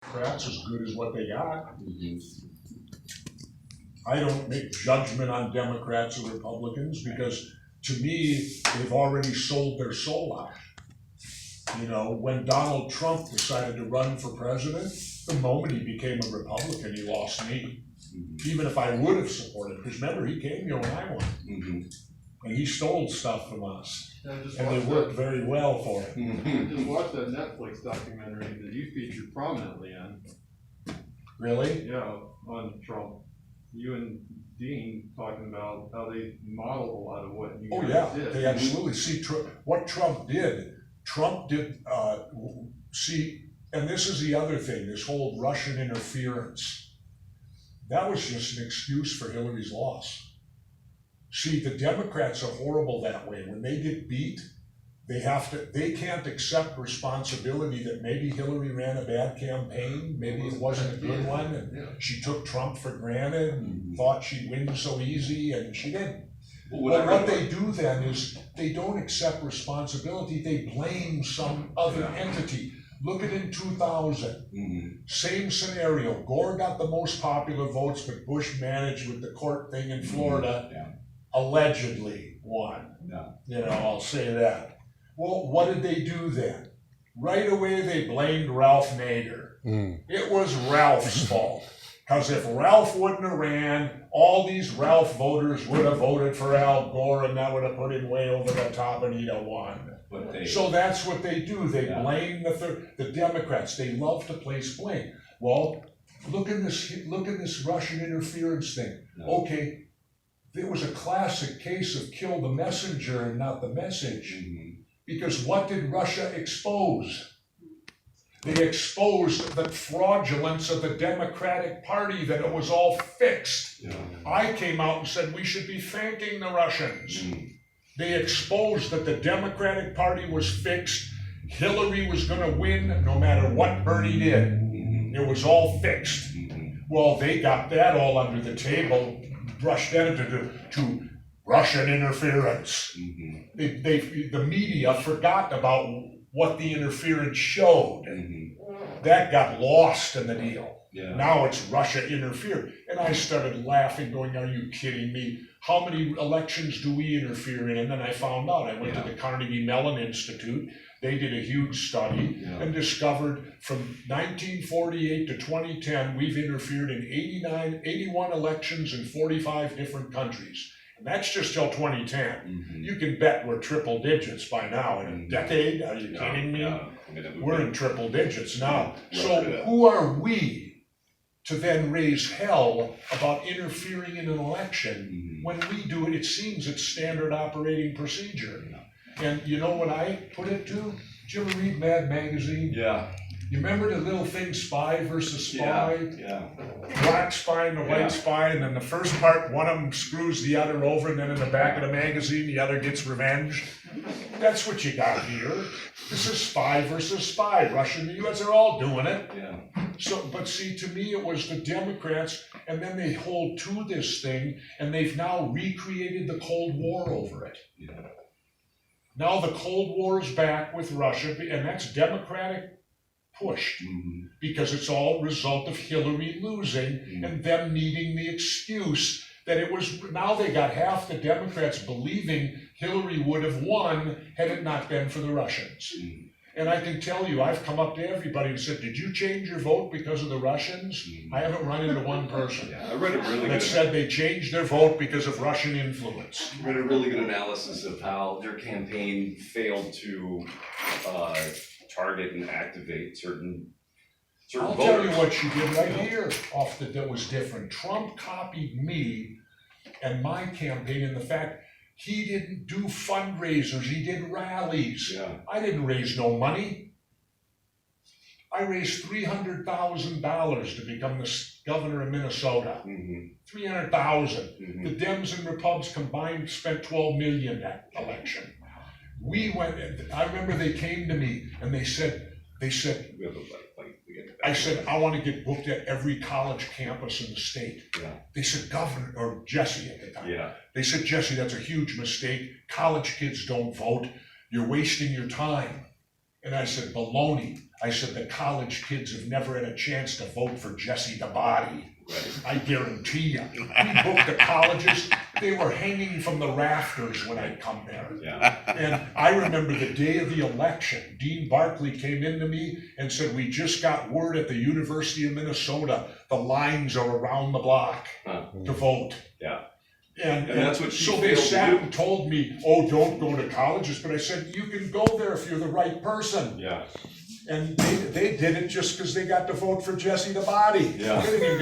Democrats as good as what they got. I don't make judgment on Democrats or Republicans because to me, they've already sold their soul out. You know, when Donald Trump decided to run for president, the moment he became a Republican, he lost me. Even if I would have supported, because remember, he came here when I won. And he stole stuff from us. And they worked very well for him. Just watch that Netflix documentary that you featured prominently in. Really? Yeah, on Trump. You and Dean talking about how they modeled a lot of what you guys did. They absolutely see what Trump did. See, and this is the other thing, this whole Russian interference. That was just an excuse for Hillary's loss. See, the Democrats are horrible that way. When they get beat, they can't accept responsibility that maybe Hillary ran a bad campaign, maybe it wasn't a good one, and she took Trump for granted and thought she'd win so easy, and she didn't. But what they do then is they don't accept responsibility, they blame some other entity. Look at in 2000, same scenario. Gore got the most popular votes, but Bush managed with the court thing in Florida, allegedly won. You know, I'll say that. Well, what did they do then? Right away, they blamed Ralph Nader. It was Ralph's fault. Because if Ralph wouldn't have ran, all these Ralph voters would have voted for Al Gore, and that would have put him way over the top, and he'd have won. So that's what they do. They blame the Democrats. They love to place blame. Well, look at this Russian interference thing. Okay, it was a classic case of kill the messenger and not the message. Because what did Russia expose? They exposed the fraudulence of the Democratic Party, that it was all fixed. I came out and said we should be thanking the Russians. They exposed that the Democratic Party was fixed. Hillary was going to win no matter what Bernie did. It was all fixed. Well, they got that all under the table, brushed that to Russian interference. The media forgot about what the interference showed. That got lost in the deal. Now it's Russia interfered. And I started laughing, going, are you kidding me? How many elections do we interfere in? And then I found out. I went to the Carnegie Mellon Institute. They did a huge study and discovered from 1948 to 2010, we've interfered in 81 elections in 45 different countries. And that's just till 2010. You can bet we're triple digits by now. In a decade, are you kidding me? We're in triple digits now. So who are we to then raise hell about interfering in an election? When we do it, it seems it's standard operating procedure. And you know what I put it to? Did you ever read Mad Magazine? You remember the little thing, spy versus spy? Black spy and the white spy, and then the first part, one of them screws the other over, and then in the back of the magazine, the other gets revenge. That's what you got here. This is spy versus spy. Russia and the US are all doing it. So, but see, to me, it was the Democrats, and then they hold to this thing, and they've now recreated the Cold War over it. Now the Cold War is back with Russia, and that's Democratic pushed, because it's all a result of Hillary losing and them needing the excuse that it was. Now they got half the Democrats believing Hillary would have won had it not been for the Russians. And I can tell you, I've come up to everybody and said, did you change your vote because of the Russians? I haven't run into one person I read a really that said they changed their vote because of Russian influence. I read a really good analysis of how their campaign failed to target and activate certain I'll voters. tell you what she did right here that was different. Trump copied me and my campaign in the fact he didn't do fundraisers, he did rallies. I didn't raise no money. I raised $300,000 to become the governor of Minnesota. $300,000. The Dems and Repubs combined spent $12 million that election. We went, I remember they came to me and they said, I said, I want to get booked at every college campus in the state. They said, Governor, or Jesse at the time. They said, Jesse, that's a huge mistake. College kids don't vote. You're wasting your time. And I said, baloney. I said, the college kids have never had a chance to vote for Jesse the Body. Right. I guarantee you. We booked the colleges, they were hanging from the rafters when I'd come there. Yeah. And I remember the day of the election, Dean Barkley came into me and said, we just got word at the University of Minnesota, the lines are around the block to vote. Yeah. And that's what so you they failed to sat do. and told me, oh, don't go to colleges. But I said, you can go there if you're the right person. Yeah. And they did it just because they got to vote for Jesse the Body. Yeah. They didn't even